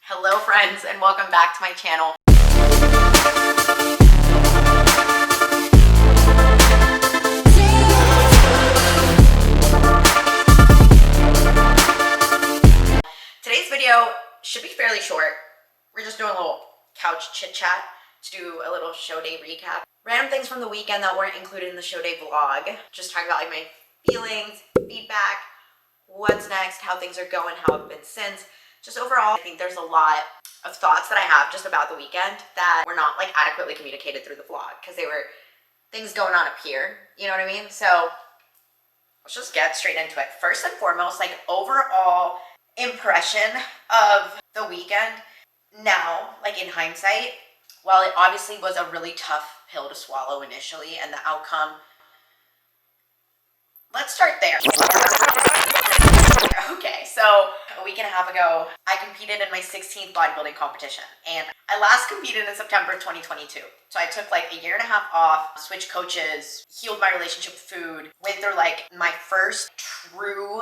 Hello friends, and welcome back to my channel. Today's video should be fairly short. We're just doing a little couch chit chat to do a little show day recap. Random things from the weekend that weren't included in the show day vlog. Just talking about like my feelings, feedback, what's next, how things are going, how I've been since. Just overall, I think there's a lot of thoughts that I have just about the weekend that were not like adequately communicated through the vlog because they were things going on up here. You know what I mean? So let's just get straight into it. First and foremost, like overall impression of the weekend now, like in hindsight, while it obviously was a really tough pill to swallow initially and the outcome, let's start there. Okay, so a week and a half ago, I competed in my 16th bodybuilding competition, and I last competed in September 2022. So I took like a year and a half off, switched coaches, healed my relationship with food, went through like my first true,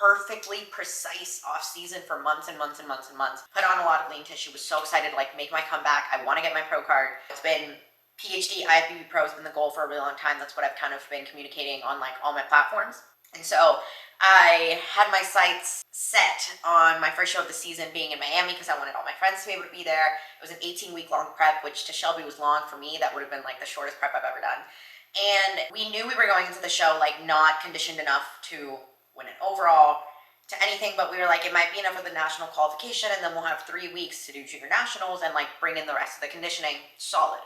perfectly precise off season for months and months and months and months. Put on a lot of lean tissue, was so excited to like make my comeback. I want to get my pro card. It's been PhD, IFBB Pro has been the goal for a really long time. That's what I've kind of been communicating on like all my platforms. And so I had my sights set on my first show of the season being in Miami because I wanted all my friends to be able to be there. It was an 18-week long prep, which to Shelby was long. For me, that would have been like the shortest prep I've ever done. And we knew we were going into the show like not conditioned enough to win an overall, to anything, but we were like, it might be enough for the national qualification, and then we'll have 3 weeks to do junior nationals and like bring in the rest of the conditioning solid.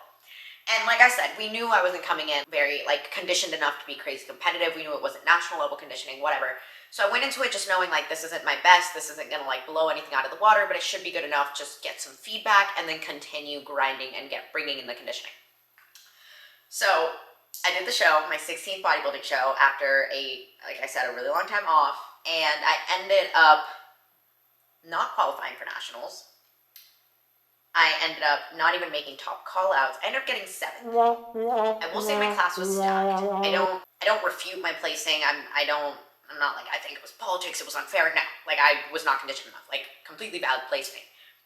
And like I said, we knew I wasn't coming in very like conditioned enough to be crazy competitive. We knew it wasn't national level conditioning, whatever. So I went into it just knowing like this isn't my best, this isn't gonna like blow anything out of the water, but it should be good enough. Just get some feedback and then continue grinding and bringing in the conditioning. So I did the show, my 16th bodybuilding show, after like I said, a really long time off, and I ended up not qualifying for nationals. I ended up not even making top call-outs. I ended up getting 7th. I will say my class was stacked. I don't refute my placing. I'm not like, I think it was politics, it was unfair. No, like I was not conditioned enough. Like completely valid placing.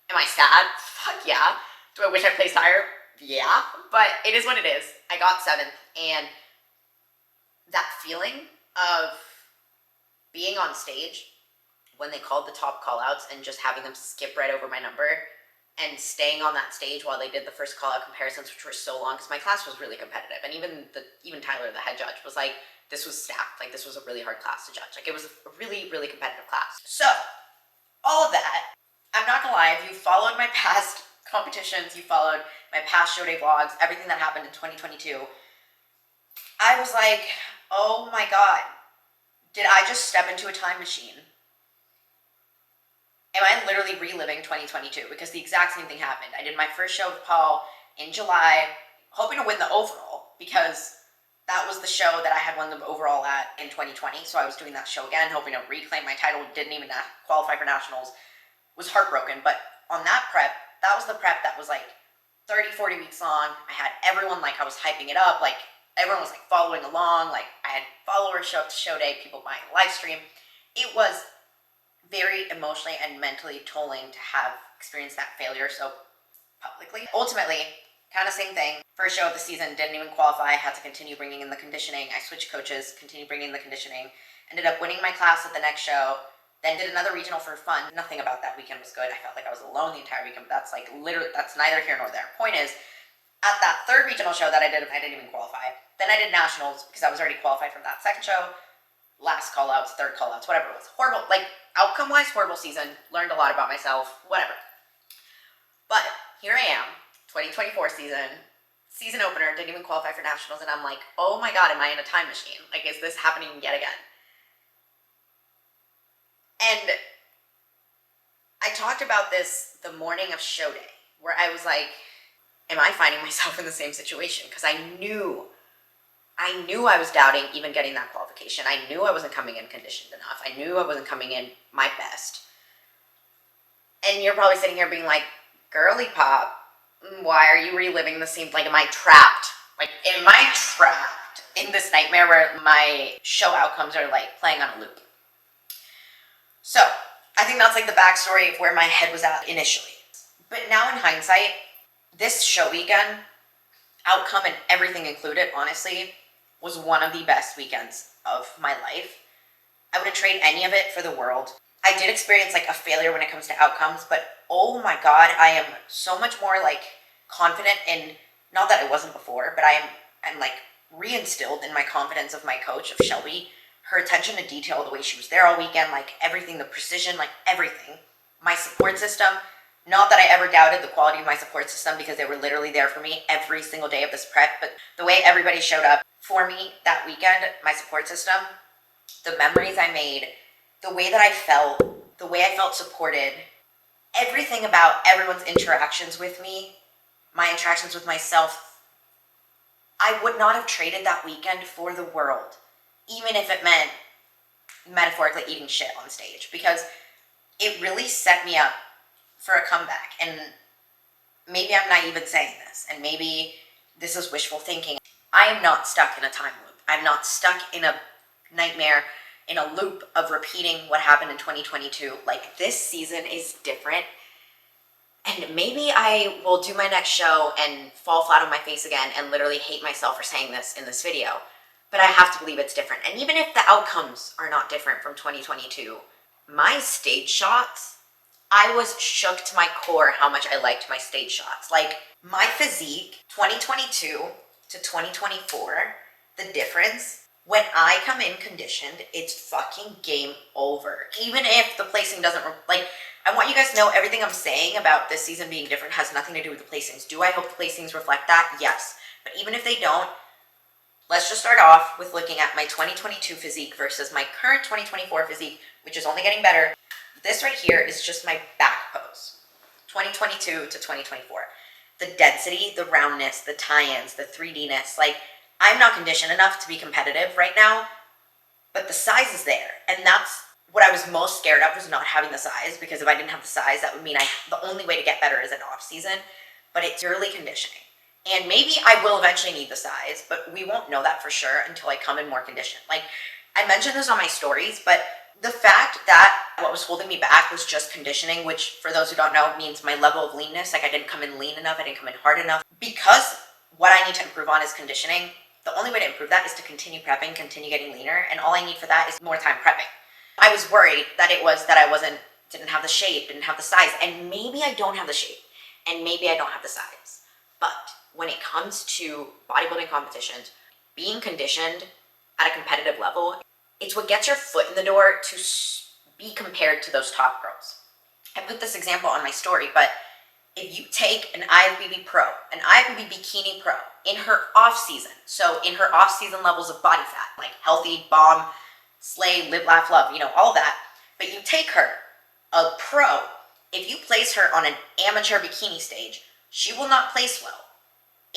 Am I sad? Fuck yeah. Do I wish I placed higher? Yeah. But it is what it is. I got 7th, and that feeling of being on stage when they called the top call-outs and just having them skip right over my number and staying on that stage while they did the first call-out comparisons, which were so long, because my class was really competitive, and even Tyler, the head judge, was like, this was stacked, like this was a really hard class to judge, like it was a really, really competitive class. So, all of that, I'm not gonna lie, if you followed my past competitions, you followed my past show day vlogs, everything that happened in 2022, I was like, oh my god, did I just step into a time machine? Am I literally reliving 2022? Because the exact same thing happened. I did my first show with Paul in July, hoping to win the overall, because that was the show that I had won the overall at in 2020. So I was doing that show again, hoping to reclaim my title. Didn't even qualify for nationals. Was heartbroken. But on that prep, that was the prep that was like 30, 40 weeks long. I had everyone, like I was hyping it up. Like everyone was like following along. Like I had followers show up to show day, people buying the live stream. It was very emotionally and mentally tolling to have experienced that failure so publicly. Ultimately, kind of same thing. First show of the season, didn't even qualify, had to continue bringing in the conditioning. I switched coaches, continued bringing in the conditioning, ended up winning my class at the next show, then did another regional for fun. Nothing about that weekend was good. I felt like I was alone the entire weekend, but that's like literally, that's neither here nor there. Point is, at that third regional show that I didn't even qualify. Then I did nationals because I was already qualified from that second show. Last call-outs, third call-outs, whatever it was. Horrible, like outcome-wise, horrible season. Learned a lot about myself, whatever. But here I am, 2024 season opener, didn't even qualify for nationals, and I'm like, oh my god, am I in a time machine? Like, is this happening yet again? And I talked about this the morning of show day, where I was like, am I finding myself in the same situation? Because I knew I was doubting even getting that qualification. I knew I wasn't coming in conditioned enough. I knew I wasn't coming in my best. And you're probably sitting here being like, girly pop, why are you reliving the same, like, am I trapped? Like, am I trapped in this nightmare where my show outcomes are like playing on a loop? So, I think that's like the backstory of where my head was at initially. But now in hindsight, this show weekend, outcome and everything included, honestly, was one of the best weekends of my life. I wouldn't trade any of it for the world. I did experience like a failure when it comes to outcomes, but oh my God, I am so much more like confident in, not that I wasn't before, but I'm like reinstilled in my confidence of my coach, of Shelby. Her attention to detail, the way she was there all weekend, like everything, the precision, like everything. My support system, not that I ever doubted the quality of my support system because they were literally there for me every single day of this prep, but the way everybody showed up for me that weekend, my support system, the memories I made, the way that I felt, the way I felt supported, everything about everyone's interactions with me, my interactions with myself, I would not have traded that weekend for the world, even if it meant metaphorically eating shit on stage, because it really set me up for a comeback. And maybe I'm naive in saying this, and maybe this is wishful thinking. I am not stuck in a time loop. I'm not stuck in a nightmare, in a loop of repeating what happened in 2022. Like, this season is different. And maybe I will do my next show and fall flat on my face again and literally hate myself for saying this in this video. But I have to believe it's different. And even if the outcomes are not different from 2022, my stage shots, I was shook to my core how much I liked my stage shots. Like, my physique, 2022 to 2024, the difference, when I come in conditioned, it's fucking game over. Even if the placing doesn't, like, I want you guys to know everything I'm saying about this season being different has nothing to do with the placings. Do I hope the placings reflect that? Yes. But even if they don't, let's just start off with looking at my 2022 physique versus my current 2024 physique, which is only getting better. This right here is just my back pose, 2022 to 2024. The density, the roundness, the tie-ins, the 3D-ness, like, I'm not conditioned enough to be competitive right now, but the size is there. And that's what I was most scared of, was not having the size, because if I didn't have the size, that would mean the only way to get better is an off season, but it's purely conditioning. And maybe I will eventually need the size, but we won't know that for sure until I come in more conditioned. Like, I mentioned this on my stories, but the fact that what was holding me back was just conditioning, which for those who don't know means my level of leanness. Like, I didn't come in lean enough, I didn't come in hard enough. Because what I need to improve on is conditioning, the only way to improve that is to continue prepping, continue getting leaner, and all I need for that is more time prepping. I was worried that it was that I didn't have the shape, didn't have the size, and maybe I don't have the shape, and maybe I don't have the size. But when it comes to bodybuilding competitions, being conditioned at a competitive level, it's what gets your foot in the door to be compared to those top girls. I put this example on my story, but if you take an IFBB pro, an IFBB bikini pro, in her off season, so in her off season levels of body fat, like healthy, bomb, slay, live, laugh, love, all that, but you take her, a pro, if you place her on an amateur bikini stage, she will not place well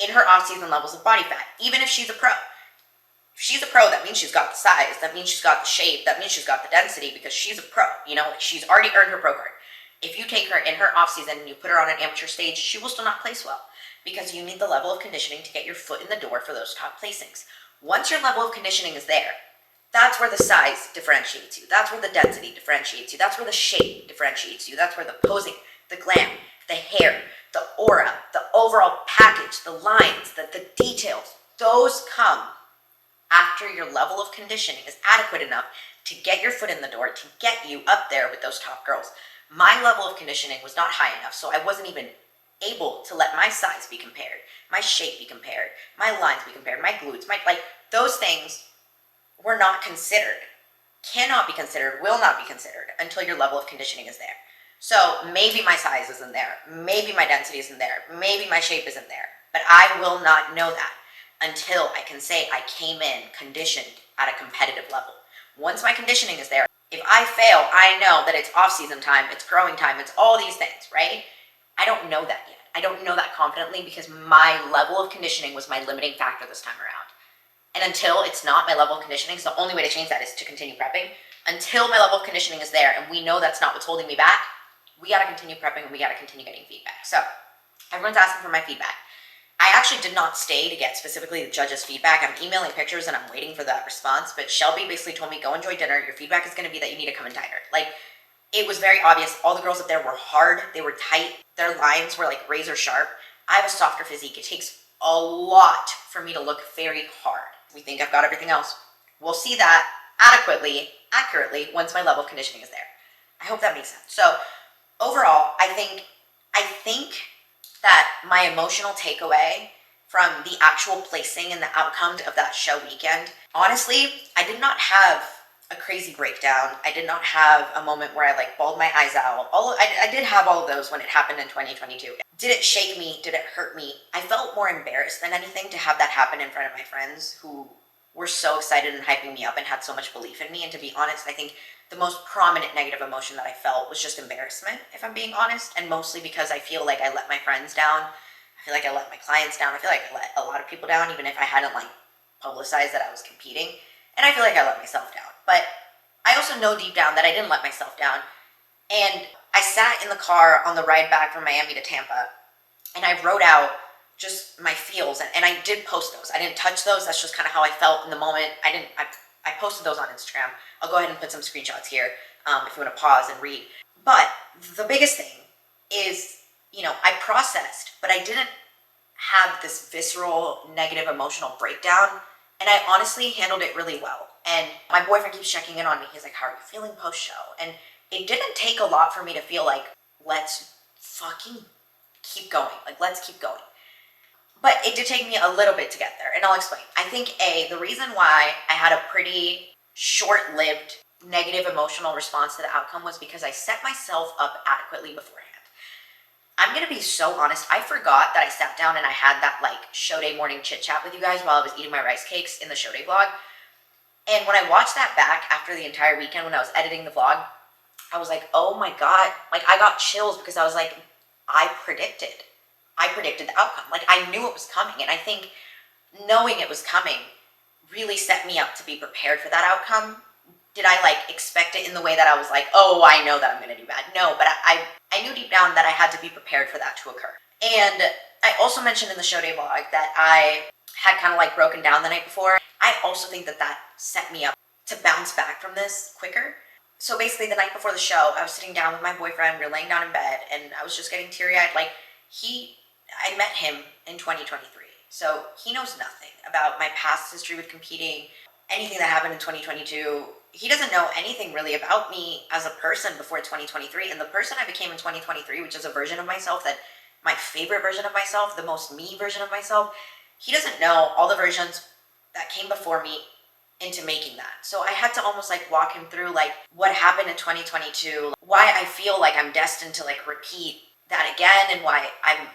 in her off season levels of body fat, even if she's a pro. If she's a pro, that means she's got the size, that means she's got the shape, that means she's got the density, because she's a pro, she's already earned her pro card. If you take her in her off season and you put her on an amateur stage, she will still not place well, because you need the level of conditioning to get your foot in the door for those top placings. Once your level of conditioning is there, that's where the size differentiates you. That's where the density differentiates you. That's where the shape differentiates you. That's where the posing, the glam, the hair, the aura, the overall package, the lines, the details, those come after your level of conditioning is adequate enough to get your foot in the door, to get you up there with those top girls. My level of conditioning was not high enough, so I wasn't even able to let my size be compared, my shape be compared, my lines be compared, my glutes, those things were not considered, cannot be considered, will not be considered until your level of conditioning is there. So maybe my size isn't there, maybe my density isn't there, maybe my shape isn't there, but I will not know that until I can say I came in conditioned at a competitive level. Once my conditioning is there, if I fail, I know that it's off-season time, it's growing time, it's all these things, right? I don't know that yet. I don't know that confidently because my level of conditioning was my limiting factor this time around. And until it's not my level of conditioning, so the only way to change that is to continue prepping. Until my level of conditioning is there and we know that's not what's holding me back, we got to continue prepping and we got to continue getting feedback. So everyone's asking for my feedback. I actually did not stay to get specifically the judges' feedback. I'm emailing pictures and I'm waiting for that response. But Shelby basically told me, go enjoy dinner. Your feedback is going to be that you need to come in tighter. Like, it was very obvious. All the girls up there were hard. They were tight. Their lines were like razor sharp. I have a softer physique. It takes a lot for me to look very hard. We think I've got everything else. We'll see that accurately, once my level of conditioning is there. I hope that makes sense. So overall, I think that my emotional takeaway from the actual placing and the outcome of that show weekend, honestly, I did not have a crazy breakdown. I did not have a moment where I like bawled my eyes out. I did have all of those when it happened in 2022. Did it shake me? Did it hurt me? I felt more embarrassed than anything to have that happen in front of my friends who were so excited and hyping me up and had so much belief in me. And to be honest, I think the most prominent negative emotion that I felt was just embarrassment, if I'm being honest, and mostly because I feel like I let my friends down. I feel like I let my clients down. I feel like I let a lot of people down, even if I hadn't like publicized that I was competing. And I feel like I let myself down. But I also know deep down that I didn't let myself down. And I sat in the car on the ride back from Miami to Tampa, and I wrote out just my feels, and I did post those. I didn't touch those. That's just kind of how I felt in the moment. I posted those on Instagram. I'll go ahead and put some screenshots here if you want to pause and read. But the biggest thing is, I processed, but I didn't have this visceral, negative, emotional breakdown. And I honestly handled it really well. And my boyfriend keeps checking in on me. He's like, how are you feeling post-show? And it didn't take a lot for me to feel like, let's fucking keep going. Like, let's keep going. But it did take me a little bit to get there, and I'll explain. I think, the reason why I had a pretty short-lived negative emotional response to the outcome was because I set myself up adequately beforehand. I'm going to be so honest, I forgot that I sat down and I had that, like, show day morning chit-chat with you guys while I was eating my rice cakes in the show day vlog. And when I watched that back after the entire weekend when I was editing the vlog, I was like, oh my God. Like, I got chills because I was like, I predicted the outcome. Like, I knew it was coming. And I think knowing it was coming really set me up to be prepared for that outcome. Did I like expect it in the way that I was like, oh, I know that I'm going to do bad? No, but I knew deep down that I had to be prepared for that to occur. And I also mentioned in the show day vlog that I had kind of like broken down the night before. I also think that set me up to bounce back from this quicker. So basically the night before the show, I was sitting down with my boyfriend. We were laying down in bed and I was just getting teary-eyed. Like, I met him in 2023. So he knows nothing about my past history with competing, anything that happened in 2022. He doesn't know anything really about me as a person before 2023. And the person I became in 2023, which is a version of myself that my favorite version of myself, the most me version of myself, he doesn't know all the versions that came before me into making that. So I had to almost like walk him through like what happened in 2022, why I feel like I'm destined to like repeat that again, and why I'm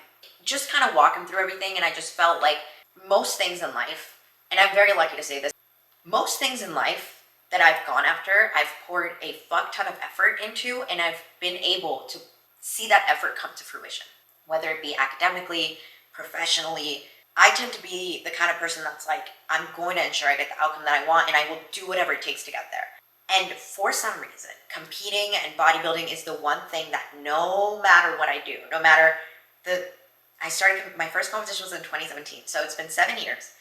just kind of walk him through everything. And I just felt like most things in life, and I'm very lucky to say this, most things in life that I've gone after, I've poured a fuck ton of effort into, and I've been able to see that effort come to fruition, whether it be academically, professionally. I tend to be the kind of person that's like, I'm going to ensure I get the outcome that I want, and I will do whatever it takes to get there. And for some reason, competing and bodybuilding is the one thing that no matter what I do, my first competition was in 2017, so it's been 7 years.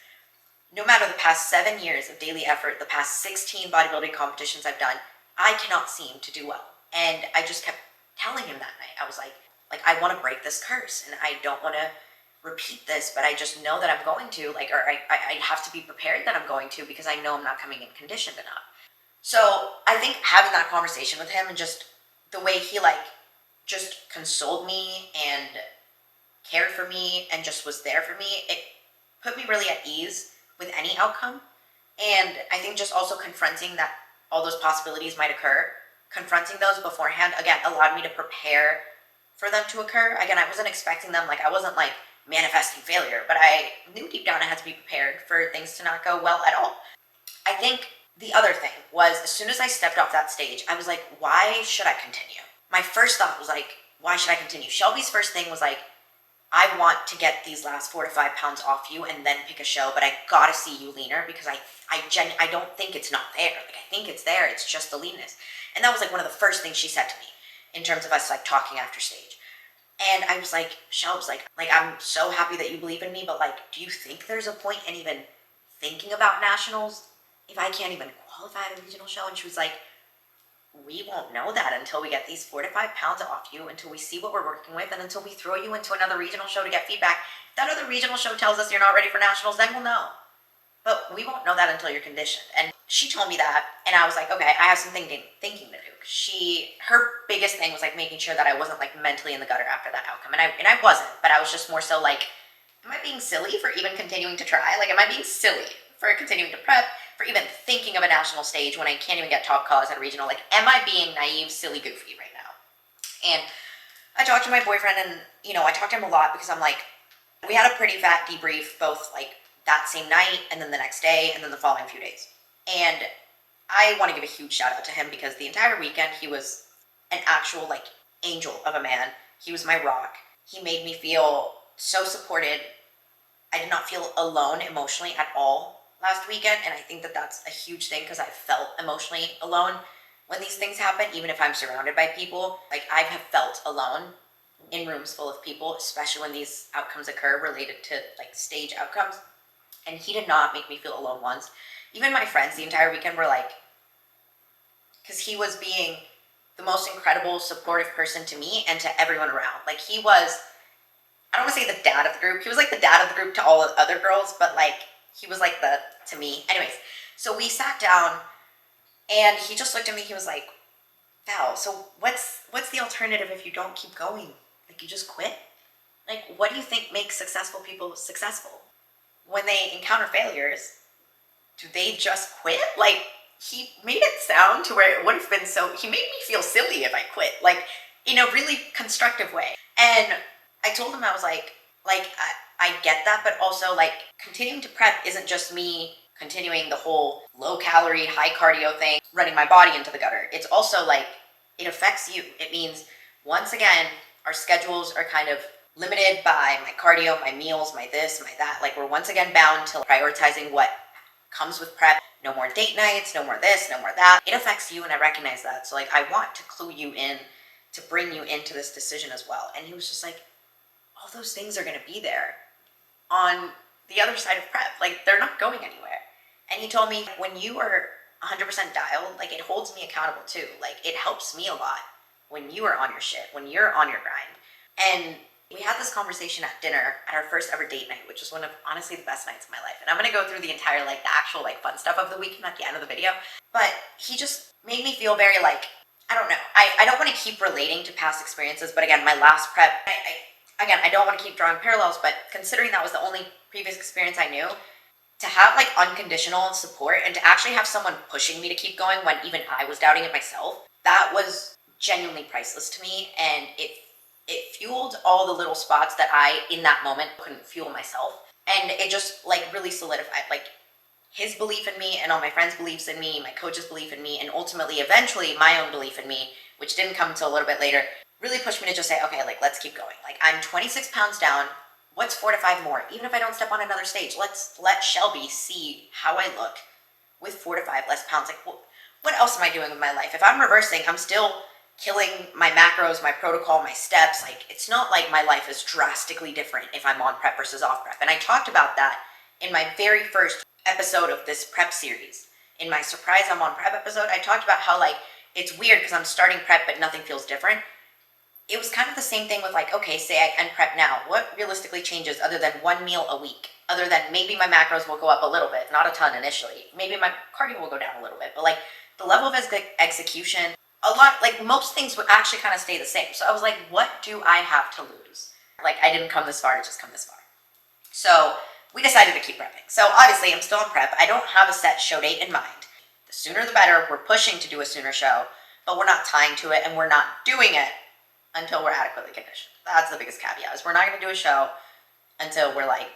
No matter the past 7 years of daily effort, the past 16 bodybuilding competitions I've done, I cannot seem to do well. And I just kept telling him that night, I was like I want to break this curse, and I don't want to repeat this, but I just know that I'm going to, or I have to be prepared that I'm going to, because I know I'm not coming in conditioned enough. So I think having that conversation with him and just the way he just consoled me and cared for me and just was there for me, it put me really at ease with any outcome. And I think just also confronting that all those possibilities might occur, confronting those beforehand, again, allowed me to prepare for them to occur. Again, I wasn't expecting them, I wasn't manifesting failure, but I knew deep down I had to be prepared for things to not go well at all. I think the other thing was, as soon as I stepped off that stage, I was like, why should I continue? My first thought was why should I continue? Shelby's first thing was I want to get these last 4 to 5 pounds off you and then pick a show, but I gotta see you leaner, because I don't think it's not there. I think it's there. It's just the leanness. And that was one of the first things she said to me in terms of us talking after stage. And I was like, Shelb's I'm so happy that you believe in me, but do you think there's a point in even thinking about nationals if I can't even qualify at a regional show? And she was like, we won't know that until we get these 4 to 5 pounds off you, until we see what we're working with, and until we throw you into another regional show to get feedback. If that other regional show tells us you're not ready for nationals, then we'll know. But we won't know that until you're conditioned. And she told me that, and I was like, okay, I have some thinking to do. Her biggest thing was like making sure that I wasn't like mentally in the gutter after that outcome. And I wasn't, but I was just more so like, am I being silly for even continuing to try? Like, am I being silly for continuing to prep, for even thinking of a national stage when I can't even get top cause at a regional? Like, am I being naive, silly, goofy right now? And I talked to my boyfriend, and, I talked to him a lot because I'm like, we had a pretty fat debrief, both like that same night and then the next day and then the following few days. And I want to give a huge shout out to him because the entire weekend he was an actual like angel of a man. He was my rock. He made me feel so supported. I did not feel alone emotionally at all last weekend, and I think that that's a huge thing because I felt emotionally alone when these things happen, even if I'm surrounded by people. Like, I have felt alone in rooms full of people, especially when these outcomes occur related to like stage outcomes. And he did not make me feel alone once. Even my friends the entire weekend were like, because he was being the most incredible, supportive person to me and to everyone around. Like, he was, I don't want to say the dad of the group. He was like the dad of the group to all the other girls, but like, he was like to me. Anyways, so we sat down and he just looked at me. He was like, Val, so what's the alternative if you don't keep going? Like, you just quit? Like, what do you think makes successful people successful? When they encounter failures, do they just quit? Like, he made it sound to where it would have been he made me feel silly if I quit, like, in a really constructive way. And I told him, I was like, I get that, but also, like, continuing to prep isn't just me continuing the whole low calorie, high cardio thing, running my body into the gutter. It's also, like, it affects you. It means, once again, our schedules are kind of limited by my cardio, my meals, my this, my that. Like, we're once again bound to prioritizing what comes with prep. No more date nights, no more this, no more that. It affects you, and I recognize that. So, like, I want to clue you in, to bring you into this decision as well. And he was just like, all those things are going to be there on the other side of prep. Like, they're not going anywhere. And he told me, when you are 100% dialed, like, it holds me accountable too. Like, it helps me a lot when you are on your shit, when you're on your grind. And we had this conversation at dinner at our first ever date night, which was one of, honestly, the best nights of my life. And I'm going to go through the entire, like, the actual, like, fun stuff of the weekend at the end of the video. But he just made me feel very, like, I don't know. I don't want to keep relating to past experiences, but again, my last prep, I don't want to keep drawing parallels, but considering that was the only previous experience I knew, to have, like, unconditional support and to actually have someone pushing me to keep going when even I was doubting it myself, that was genuinely priceless to me. And it fueled all the little spots that I, in that moment, couldn't fuel myself. And it just, like, really solidified, like, his belief in me and all my friends' beliefs in me, my coach's belief in me, and ultimately, eventually, my own belief in me, which didn't come until a little bit later, really pushed me to just say, okay, like, let's keep going. Like, I'm 26 pounds down. What's 4 to 5 more? Even if I don't step on another stage, let's let Shelby see how I look with 4 to 5 less pounds. Like, what else am I doing with my life? If I'm reversing, I'm still killing my macros, my protocol, my steps. Like, it's not like my life is drastically different if I'm on prep versus off prep. And I talked about that in my very first episode of this prep series. In my surprise I'm on prep episode, I talked about how, like, it's weird because I'm starting prep but nothing feels different. It was kind of the same thing with, like, okay, say I end prep now. What realistically changes other than one meal a week? Other than maybe my macros will go up a little bit, not a ton initially. Maybe my cardio will go down a little bit, but, like, the level of execution, a lot, like, most things would actually kind of stay the same. So I was like, what do I have to lose? Like, I didn't come this far to just come this far. So we decided to keep prepping. So obviously I'm still in prep. I don't have a set show date in mind. The sooner the better. We're pushing to do a sooner show, but we're not tying to it, and we're not doing it until we're adequately conditioned. That's the biggest caveat, is we're not going to do a show until we're like,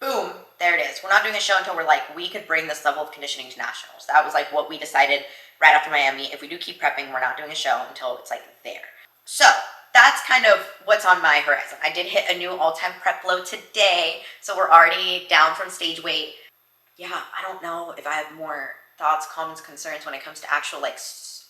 boom, there it is. We're not doing a show until we're like, we could bring this level of conditioning to nationals. That was like what we decided right after Miami. If we do keep prepping, we're not doing a show until it's like there. So that's kind of what's on my horizon. I did hit a new all-time prep low today, so we're already down from stage weight. Yeah, I don't know if I have more thoughts, comments, concerns when it comes to actual, like,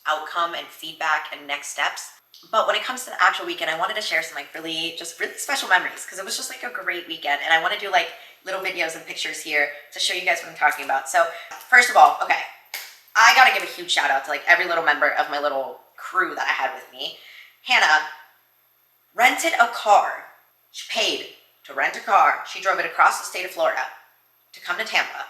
outcome and feedback and next steps. But when it comes to the actual weekend, I wanted to share some, like, really special memories, because it was just, like, a great weekend. And I want to do, like, little videos and pictures here to show you guys what I'm talking about. So first of all, okay, I gotta give a huge shout out to like every little member of my little crew that I had with me. Hannah rented a car. She paid to rent a car. She drove it across the state of Florida to come to Tampa.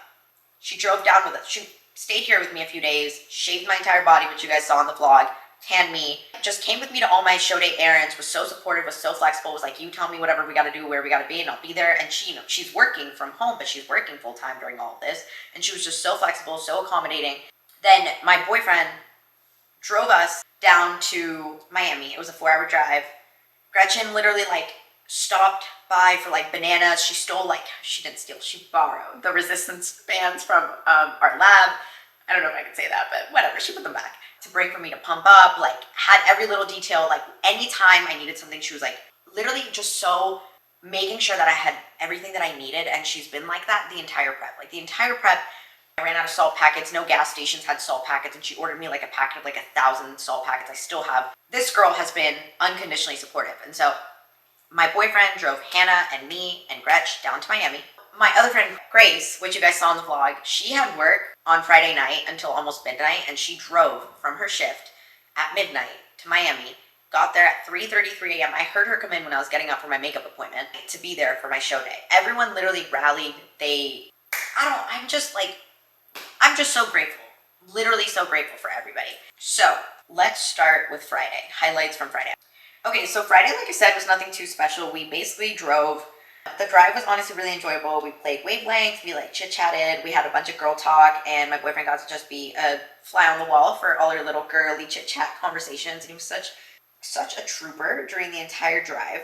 She drove down with us. She stayed here with me a few days, shaved my entire body, which you guys saw in the vlog, tanned me, just came with me to all my show day errands, was so supportive, was so flexible, was like, you tell me whatever we gotta do, where we gotta be, and I'll be there. And she, she's working from home, but she's working full time during all of this. And she was just so flexible, so accommodating. Then my boyfriend drove us down to Miami. It was a 4-hour drive. Gretchen literally like stopped by for like bananas. She stole she didn't steal, she borrowed the resistance bands from our lab. I don't know if I can say that, but whatever. She put them back to bring for me to pump up, had every little detail. Like anytime I needed something, she was like literally just so making sure that I had everything that I needed. And she's been like that the entire prep. Like the entire prep, I ran out of salt packets. No gas stations had salt packets, and she ordered me like a packet of 1,000 salt packets. I still have. This girl has been unconditionally supportive. And so my boyfriend drove Hannah and me and Gretch down to Miami. My other friend, Grace, which you guys saw in the vlog, she had work on Friday night until almost midnight, and she drove from her shift at midnight to Miami, got there at 3:33 a.m. I heard her come in when I was getting up for my makeup appointment to be there for my show day. Everyone literally rallied. I'm just so grateful. Literally so grateful for everybody. So let's start with Friday. Highlights from Friday. Okay, so Friday, like I said, was nothing too special. We basically drove. The drive was honestly really enjoyable. We played Wavelength, we chit-chatted, we had a bunch of girl talk, and my boyfriend got to just be a fly on the wall for all our little girly chit-chat conversations, and he was such a trooper during the entire drive.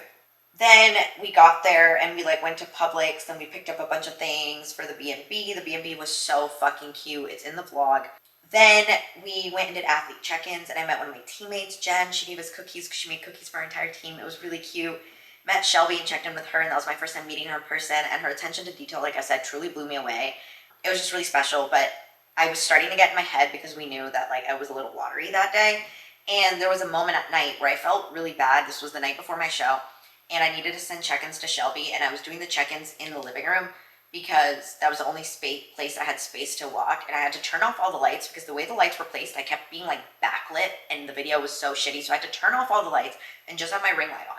Then we got there and we went to Publix, then we picked up a bunch of things for the B&B. The B&B was so fucking cute. It's in the vlog. Then we went and did athlete check-ins, and I met one of my teammates, Jen. She gave us cookies because she made cookies for our entire team. It was really cute. Met Shelby and checked in with her, and that was my first time meeting her in person, and her attention to detail, like I said, truly blew me away. It was just really special, but I was starting to get in my head because we knew that I was a little watery that day, and there was a moment at night where I felt really bad. This was the night before my show, and I needed to send check-ins to Shelby, and I was doing the check-ins in the living room because that was the only place I had space to walk, and I had to turn off all the lights because the way the lights were placed, I kept being backlit, and the video was so shitty, so I had to turn off all the lights and just have my ring light on.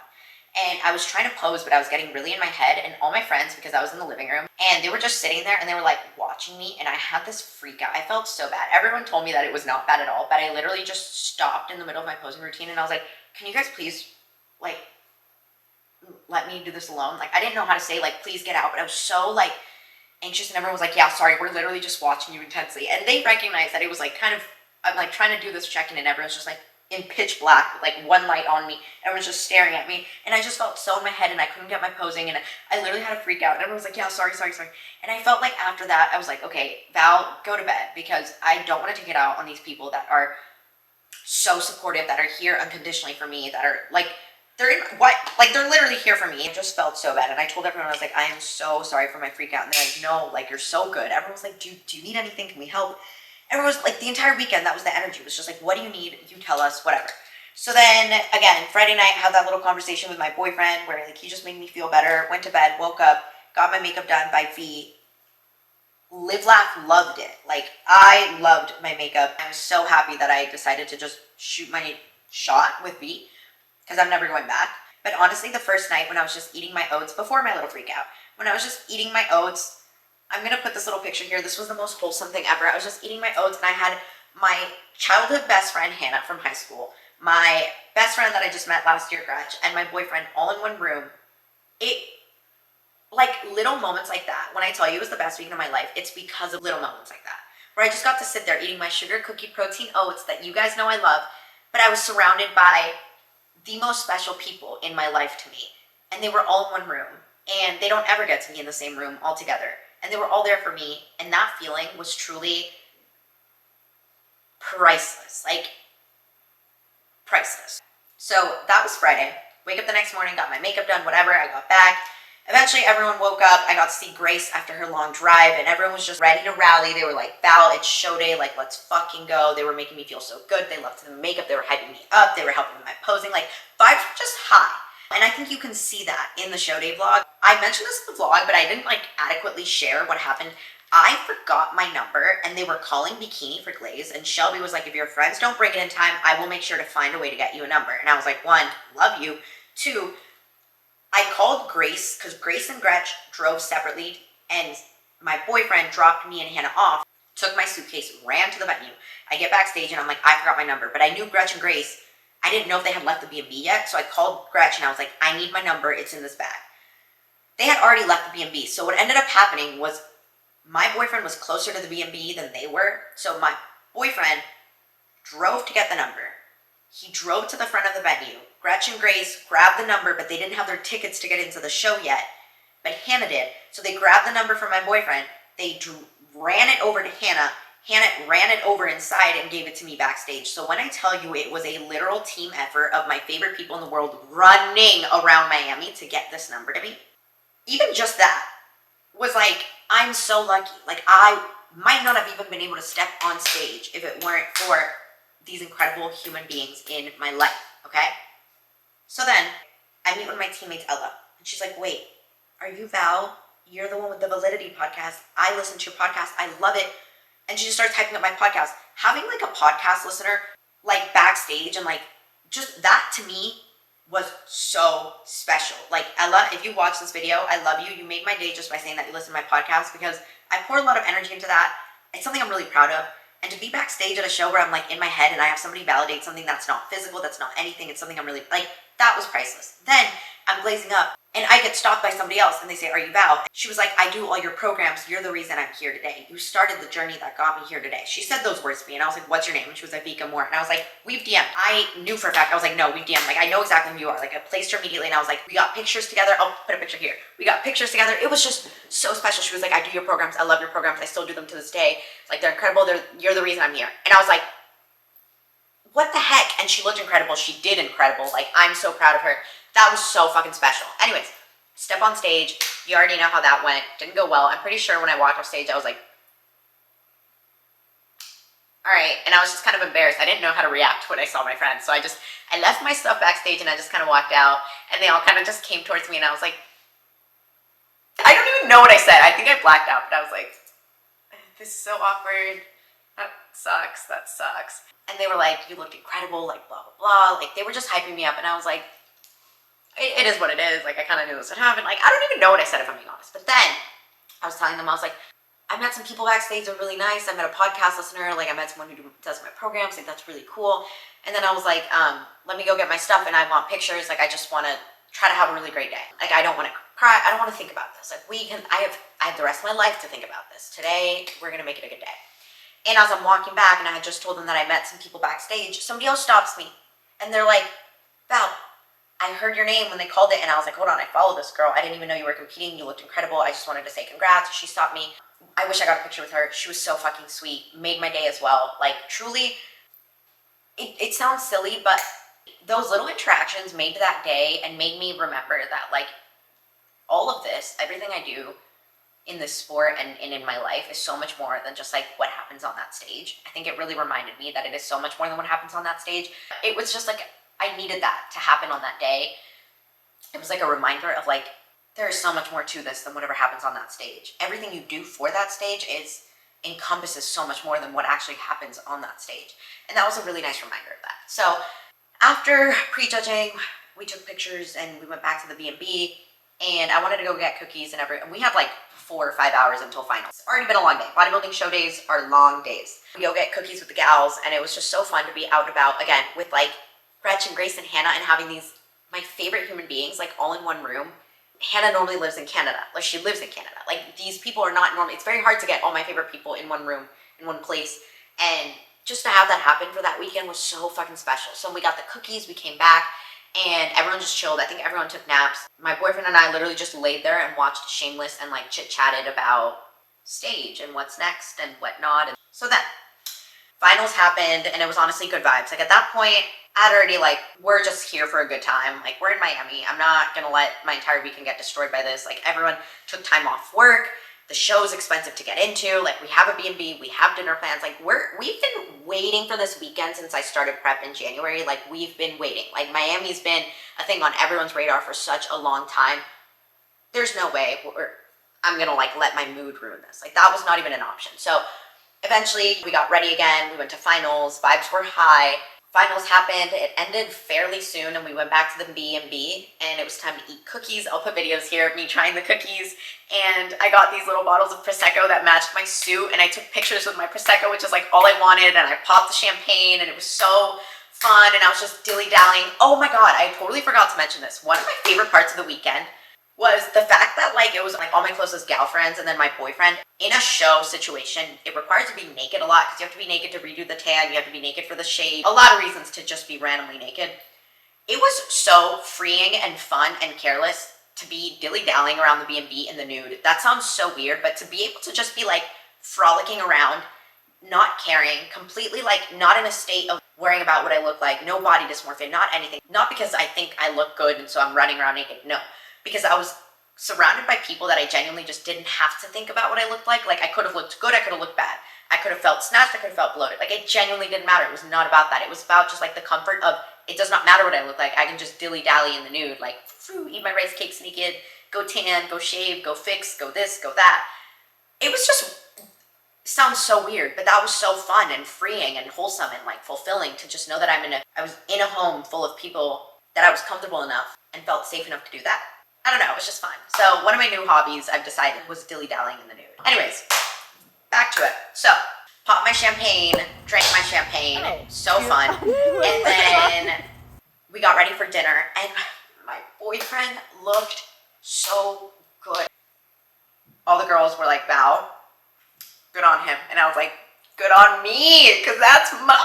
And I was trying to pose, but I was getting really in my head, and all my friends, because I was in the living room, and they were just sitting there and they were watching me, and I had this freak out. I felt so bad. Everyone told me that it was not bad at all, but I literally just stopped in the middle of my posing routine, and I was like, can you guys please, let me do this alone? I didn't know how to say, please get out, but I was so, anxious, and everyone was like, yeah, sorry, we're literally just watching you intensely. And they recognized that it was I'm trying to do this check-in, and everyone's just in pitch black with one light on me. Everyone's just staring at me, and I just felt so in my head, and I couldn't get my posing, and I literally had a freak out, and everyone was like, yeah, sorry. And I felt after that, I was like, okay, Val, go to bed, because I don't want to take it out on these people that are so supportive, that are here unconditionally for me, that are they're literally here for me. I just felt so bad, and I told everyone, I was like, I am so sorry for my freak out, and they're like, no, you're so good. Everyone was like, do you need anything? Can we help? Everyone was the entire weekend, that was the energy. It was just what do you need? You tell us, whatever. So then, again, Friday night, I had that little conversation with my boyfriend where he just made me feel better, went to bed, woke up, got my makeup done by V. Live Laugh loved it. I loved my makeup. I'm so happy that I decided to just shoot my shot with V because I'm never going back. But honestly, the first night when I was just eating my oats, before my little freak out, when I was just eating my oats, I'm going to put this little picture here. This was the most wholesome thing ever. I was just eating my oats, and I had my childhood best friend, Hannah, from high school, my best friend that I just met last year, Gretch, and my boyfriend all in one room. It, little moments like that, when I tell you it was the best week of my life, it's because of little moments like that, where I just got to sit there eating my sugar cookie protein oats that you guys know I love, but I was surrounded by the most special people in my life to me, and they were all in one room, and they don't ever get to be in the same room all together. And they were all there for me, and that feeling was truly priceless, priceless. So that was Friday. Wake up the next morning, got my makeup done, whatever, I got back. Eventually everyone woke up. I got to see Grace after her long drive, and everyone was just ready to rally. They were like, Val, it's show day, let's fucking go. They were making me feel so good. They loved the makeup, they were hyping me up, they were helping with my posing, vibes were just high. And I think you can see that in the show day vlog. I mentioned this in the vlog, but I didn't adequately share what happened I forgot my number and they were calling Bikini for Glaze, and Shelby was like, if your friends don't bring it in time, I will make sure to find a way to get you a number. And I was like, one, love you. Two, I called Grace because Grace and Gretch drove separately, and my boyfriend dropped me and Hannah off, took my suitcase, ran to the venue. I get backstage and I'm like, I forgot my number, but I knew Gretch and Grace. I didn't know if they had left the B&B yet, so I called Gretch and I was like, I need my number, it's in this bag. They had already left the B&B, so what ended up happening was my boyfriend was closer to the B&B than they were, so my boyfriend drove to get the number. He drove to the front of the venue. Gretch and Grace grabbed the number, but they didn't have their tickets to get into the show yet, but Hannah did. So they grabbed the number from my boyfriend, they ran it over to Hannah, Hannah ran it over inside and gave it to me backstage. So when I tell you it was a literal team effort of my favorite people in the world running around Miami to get this number to me, even just that was like, I'm so lucky. Like, I might not have even been able to step on stage if it weren't for these incredible human beings in my life, okay? So then I meet with my teammate Ella, and she's like, wait, are you Val? You're the one with the VALidity Podcast. I listen to your podcast. I love it. And she just starts typing up my podcast. Having like a podcast listener like backstage and like just that to me was so special. Like, Ella, if you watch this video, I love you. You made my day just by saying that you listen to my podcast, because I poured a lot of energy into that. It's something I'm really proud of. And to be backstage at a show where I'm like in my head and I have somebody validate something that's not physical, that's not anything, it's something I'm really like, that was priceless. Then I'm glazing up and I get stopped by somebody else and they say, are you Val? She was like, I do all your programs. You're the reason I'm here today. You started the journey that got me here today. She said those words to me and I was like, what's your name? And she was like, Vika Moore. And I was like, we've DM'd. I knew for a fact, I was like, no, we've DM'd. Like, I know exactly who you are. Like, I placed her immediately and I was like, we got pictures together. I'll put a picture here. We got pictures together. It was just so special. She was like, I do your programs. I love your programs. I still do them to this day. Like, they're incredible. You're the reason I'm here. And I was like, what the heck? And she looked incredible. She did incredible. Like, I'm so proud of her. That was so fucking special. Anyways, step on stage. You already know how that went. Didn't go well. I'm pretty sure when I walked off stage, I was like, all right. And I was just kind of embarrassed. I didn't know how to react when I saw my friends. So I left my stuff backstage and I just kind of walked out and they all kind of just came towards me and I was like, I don't even know what I said. I think I blacked out, but I was like, this is so awkward. That sucks. That sucks. And they were like, you looked incredible, like blah, blah, blah. Like, they were just hyping me up and I was like, it is what it is. Like, I kind of knew this would happen. Like, I don't even know what I said, if I'm being honest. But then I was telling them, I was like, I met some people backstage that are really nice. I met a podcast listener. Like, I met someone who does my programs. Like, that's really cool. And then I was like, let me go get my stuff and I want pictures. Like, I just want to try to have a really great day. Like, I don't want to cry. I don't want to think about this. Like, I have the rest of my life to think about this. Today, we're going to make it a good day. And as I'm walking back and I had just told them that I met some people backstage, somebody else stops me. And they're like, Val, I heard your name when they called it, and I was like, hold on, I follow this girl. I didn't even know you were competing. You looked incredible. I just wanted to say congrats. She stopped me. I wish I got a picture with her. She was so fucking sweet. Made my day as well. Like, truly, it sounds silly, but those little interactions made that day and made me remember that, like, all of this, everything I do in this sport and in my life is so much more than just like what happens on that stage. I think it really reminded me that it is so much more than what happens on that stage. It was just like, I needed that to happen on that day. It was like a reminder of like, there is so much more to this than whatever happens on that stage. Everything you do for that stage encompasses so much more than what actually happens on that stage. And that was a really nice reminder of that. So after pre-judging, we took pictures and we went back to the B&B and I wanted to go get cookies and we had like 4 or 5 hours until finals. It's already been a long day. Bodybuilding show days are long days. We go get cookies with the gals and it was just so fun to be out and about again with like Gretch and Grace and Hannah and having these, my favorite human beings, like all in one room. Hannah normally lives in Canada. Like, she lives in Canada. Like, these people are not normal. It's very hard to get all my favorite people in one room, in one place. And just to have that happen for that weekend was so fucking special. So we got the cookies, we came back, and everyone just chilled. I think everyone took naps. My boyfriend and I literally just laid there and watched Shameless and like chit-chatted about stage and what's next and whatnot. And so then, finals happened and it was honestly good vibes. Like, at that point, I'd already like, we're just here for a good time. Like, we're in Miami. I'm not gonna let my entire weekend get destroyed by this. Like, everyone took time off work. The show's expensive to get into. Like, we have a B&B, we have dinner plans. Like, we've been waiting for this weekend since I started prep in January. Like, we've been waiting. Like, Miami's been a thing on everyone's radar for such a long time. There's no way. I'm gonna like let my mood ruin this. Like that was not even an option. So eventually we got ready again. We went to finals. Vibes were high. Finals happened. It ended fairly soon, and we went back to the B&B, and it was time to eat cookies. I'll put videos here of me trying the cookies, and I got these little bottles of Prosecco that matched my suit, and I took pictures with my Prosecco, which is like all I wanted, and I popped the champagne, and it was so fun, and I was just dilly-dallying. Oh my god, I totally forgot to mention this. One of my favorite parts of the weekend was the fact that like it was like all my closest gal friends and then my boyfriend. In a show situation, it requires to be naked a lot because you have to be naked to redo the tan, you have to be naked for the shade, a lot of reasons to just be randomly naked. It was so freeing and fun and careless to be dilly-dallying around the B&B in the nude. That sounds so weird, but to be able to just be like frolicking around, not caring, completely like not in a state of worrying about what I look like, no body dysmorphia, not anything. Not because I think I look good and so I'm running around naked, no. Because I was surrounded by people that I genuinely just didn't have to think about what I looked like. Like I could have looked good, I could have looked bad. I could have felt snatched, I could have felt bloated. Like it genuinely didn't matter. It was not about that. It was about just like the comfort of, it does not matter what I look like. I can just dilly-dally in the nude, like eat my rice cakes naked, go tan, go shave, go fix, go this, go that. It was just, sounds so weird, but that was so fun and freeing and wholesome and like fulfilling to just know that I was in a home full of people that I was comfortable enough and felt safe enough to do that. I don't know, it was just fun. So one of my new hobbies I've decided was dilly-dallying in the nude. Anyways, back to it. So, popped my champagne, drank my champagne, so fun. And then we got ready for dinner, and my boyfriend looked so good. All the girls were like, Val, good on him. And I was like, good on me, because that's mine.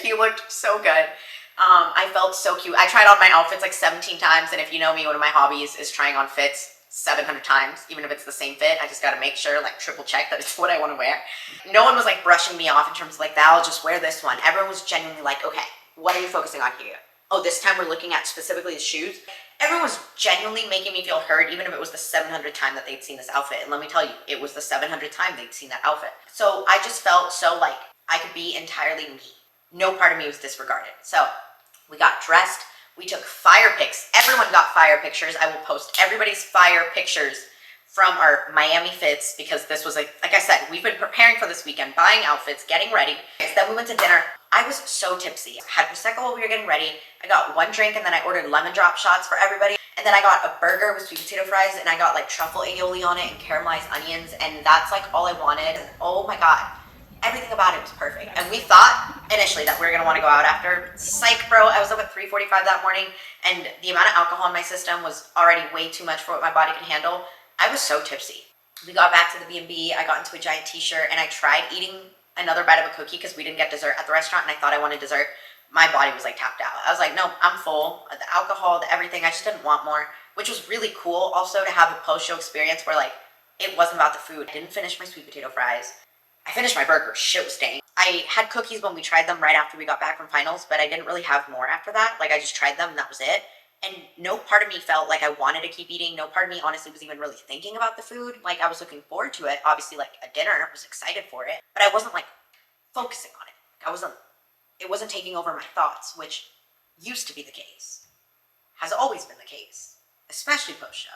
He looked so good. I felt so cute. I tried on my outfits like 17 times, and if you know me, one of my hobbies is trying on fits 700 times, even if it's the same fit. I just gotta make sure, like triple check that it's what I want to wear. No one was like brushing me off in terms of like, Val, just wear this one. Everyone was genuinely like, okay, what are you focusing on here? Oh, this time we're looking at specifically the shoes. Everyone was genuinely making me feel heard, even if it was the 700th time that they'd seen this outfit. And let me tell you, it was the 700th time they'd seen that outfit. So I just felt so like I could be entirely me. No part of me was disregarded. So we got dressed. We took fire pics. Everyone got fire pictures. I will post everybody's fire pictures from our Miami fits because this was like I said, we've been preparing for this weekend, buying outfits, getting ready. Then we went to dinner. I was so tipsy. I had Prosecco while we were getting ready. I got one drink and then I ordered lemon drop shots for everybody. And then I got a burger with sweet potato fries and I got like truffle aioli on it and caramelized onions. And that's like all I wanted. And oh my God, everything about it was perfect. And we thought initially that we were gonna wanna go out after. Psych, bro. I was up at 3:45 that morning and the amount of alcohol in my system was already way too much for what my body can handle. I was so tipsy. We got back to the B&B. I got into a giant t-shirt and I tried eating another bite of a cookie because we didn't get dessert at the restaurant and I thought I wanted dessert. My body was like tapped out. I was like, no, I'm full. The alcohol, the everything, I just didn't want more, which was really cool also to have a post-show experience where like, it wasn't about the food. I didn't finish my sweet potato fries. I finished my burger, shit was staying. I had cookies when we tried them right after we got back from finals, but I didn't really have more after that. Like I just tried them and that was it. And no part of me felt like I wanted to keep eating. No part of me honestly was even really thinking about the food. Like I was looking forward to it. Obviously like a dinner, I was excited for it, but I wasn't like focusing on it. It wasn't taking over my thoughts, which used to be the case. Has always been the case, especially post-show.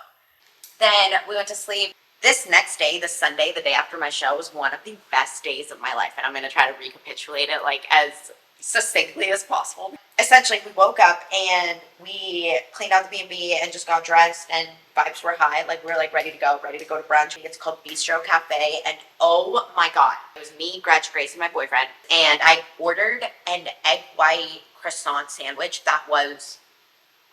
Then we went to sleep. This next day, this Sunday, the day after my show, was one of the best days of my life. And I'm going to try to recapitulate it like as succinctly as possible. Essentially, we woke up and we cleaned out the B&B and just got dressed and vibes were high. Like we were like ready to go to brunch. It's called Bistro Cafe. And oh my God, it was me, Gretch, Grace, and my boyfriend. And I ordered an egg white croissant sandwich that was,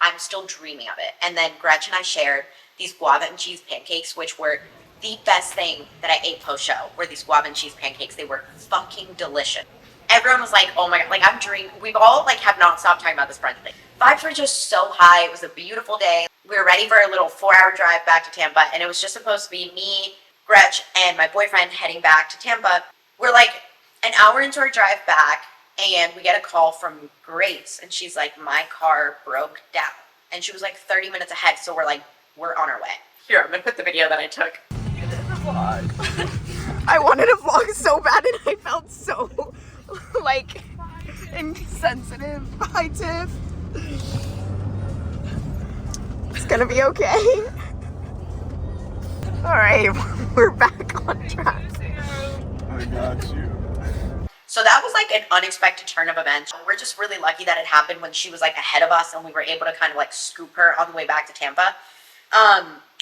I'm still dreaming of it. And then Gretch and I shared these guava and cheese pancakes, which were the best thing that I ate post-show, were these guava and cheese pancakes. They were fucking delicious. Everyone was like, oh my God, like I'm dreaming. We've all like have not stopped talking about this brunch thing. Vibes were just so high. It was a beautiful day. We were ready for a little 4-hour drive back to Tampa, and it was just supposed to be me, Gretch, and my boyfriend heading back to Tampa. We're like an hour into our drive back, and we get a call from Grace, and she's like, my car broke down. And she was like 30 minutes ahead, so we're like, we're on our way. Here, I'm gonna put the video that I took. I wanted to vlog so bad, and I felt so like insensitive. Hi, Tiff. It's gonna be okay. All right, we're back on track. I got you. So that was like an unexpected turn of events. We're just really lucky that it happened when she was like ahead of us and we were able to kind of like scoop her on the way back to Tampa.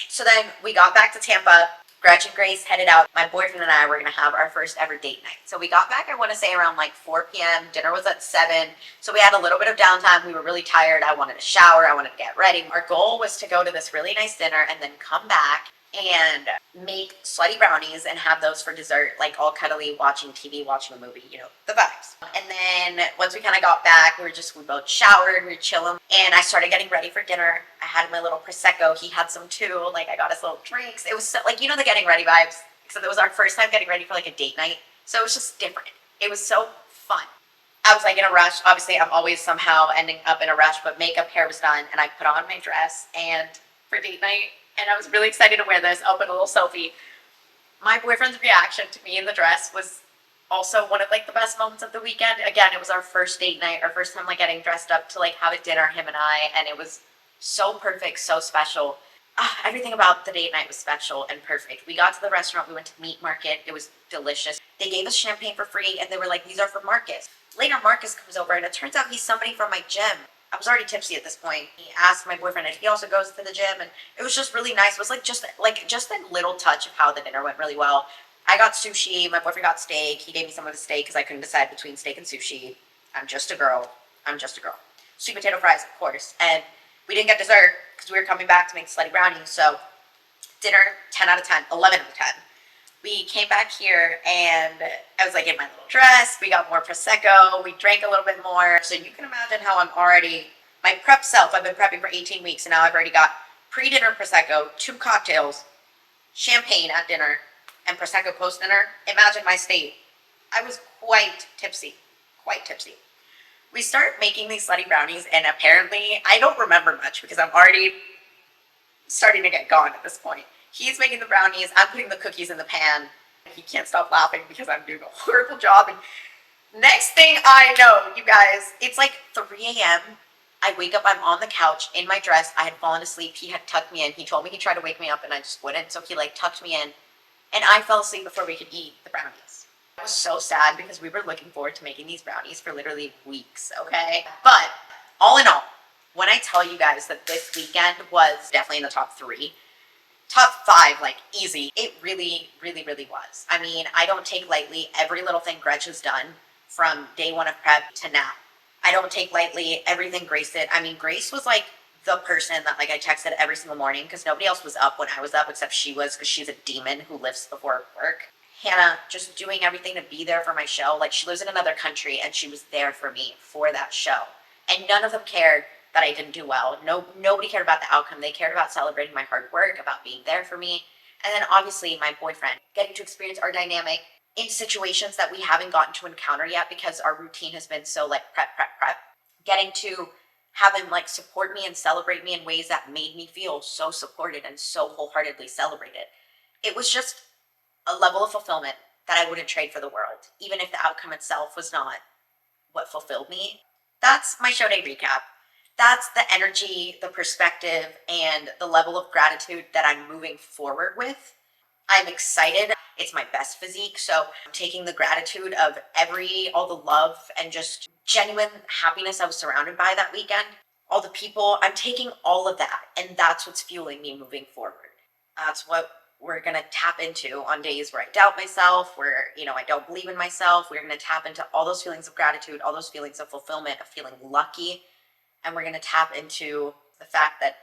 So then we got back to Tampa. Gretchen Grace headed out. My boyfriend and I were going to have our first ever date night. So we got back, I want to say around like 4 p.m. Dinner was at 7. So we had a little bit of downtime. We were really tired. I wanted to shower. I wanted to get ready. Our goal was to go to this really nice dinner and then come back and make slutty brownies and have those for dessert, like all cuddly, watching TV, watching a movie, you know, the vibes. And then once we kind of got back, we both showered, we were chilling, and I started getting ready for dinner. I had my little Prosecco. He had some too. Like, I got us little drinks. It was so, like, you know, the getting ready vibes. So it was our first time getting ready for like a date night. So it was just different. It was so fun. I was like in a rush. Obviously, I'm always somehow ending up in a rush, but makeup, hair was done, and I put on my dress and for date night. And I was really excited to wear this. I'll put a little selfie. My boyfriend's reaction to me in the dress was also one of like the best moments of the weekend. Again, it was our first date night, our first time like getting dressed up to like have a dinner, him and I, and it was so perfect, so special. Everything about the date night was special and perfect. We got to the restaurant, we went to Meat Market. It was delicious. They gave us champagne for free and they were like, these are for Marcus. Later, Marcus comes over and it turns out he's somebody from my gym. I was already tipsy at this point. He asked my boyfriend if he also goes to the gym, and it was just really nice. It was like just a little touch of how the dinner went really well. I got sushi. My boyfriend got steak. He gave me some of the steak because I couldn't decide between steak and sushi. I'm just a girl. Sweet potato fries, of course. And we didn't get dessert because we were coming back to make slutty brownies. So dinner, 10 out of 10, 11 out of 10. We came back here and I was like in my little dress. We got more Prosecco. We drank a little bit more. So you can imagine how I'm already, my prep self, I've been prepping for 18 weeks and now I've already got pre-dinner Prosecco, 2 cocktails, champagne at dinner, and Prosecco post-dinner. Imagine my state. I was quite tipsy. We start making these slutty brownies and apparently I don't remember much because I'm already starting to get gone at this point. He's making the brownies. I'm putting the cookies in the pan. He can't stop laughing because I'm doing a horrible job. And next thing I know, you guys, it's like 3 a.m. I wake up. I'm on the couch in my dress. I had fallen asleep. He had tucked me in. He told me he'd try to wake me up and I just wouldn't. So he like tucked me in and I fell asleep before we could eat the brownies. I was so sad because we were looking forward to making these brownies for literally weeks, okay? But all in all, when I tell you guys that this weekend was definitely in the top 3, top 5, like easy. It really, really, really was. I mean, I don't take lightly every little thing Gretchen's done from day 1 of prep to now. I don't take lightly everything Grace did. I mean, Grace was like the person that like I texted every single morning because nobody else was up when I was up except she was because she's a demon who lives before work. Hannah just doing everything to be there for my show. Like she lives in another country and she was there for me for that show. And none of them cared that I didn't do well. Nobody cared about the outcome. They cared about celebrating my hard work, about being there for me. And then obviously my boyfriend, getting to experience our dynamic in situations that we haven't gotten to encounter yet because our routine has been so like prep. Getting to have him like support me and celebrate me in ways that made me feel so supported and so wholeheartedly celebrated. It was just a level of fulfillment that I wouldn't trade for the world, even if the outcome itself was not what fulfilled me. That's my show day recap. That's the energy, the perspective, and the level of gratitude that I'm moving forward with. I'm excited. It's my best physique, so I'm taking the gratitude of all the love and just genuine happiness I was surrounded by that weekend. All the people, I'm taking all of that, and that's what's fueling me moving forward. That's what we're going to tap into on days where I doubt myself, where, I don't believe in myself. We're going to tap into all those feelings of gratitude, all those feelings of fulfillment, of feeling lucky. And we're going to tap into the fact that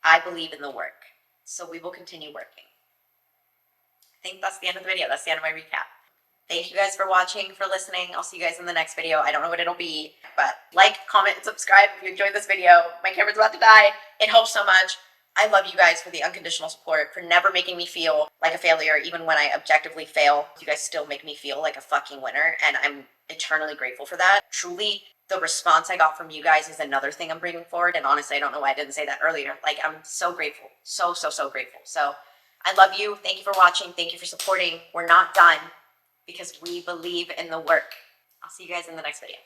I believe in the work. So we will continue working. I think that's the end of the video. That's the end of my recap. Thank you guys for watching, for listening. I'll see you guys in the next video. I don't know what it'll be, but like, comment, and subscribe if you enjoyed this video. My camera's about to die. It helps so much. I love you guys for the unconditional support, for never making me feel like a failure, even when I objectively fail. You guys still make me feel like a fucking winner, and I'm eternally grateful for that. Truly, the response I got from you guys is another thing I'm bringing forward, and honestly, I don't know why I didn't say that earlier. Like, I'm so grateful. So grateful. So, I love you. Thank you for watching. Thank you for supporting. We're not done because we believe in the work. I'll see you guys in the next video.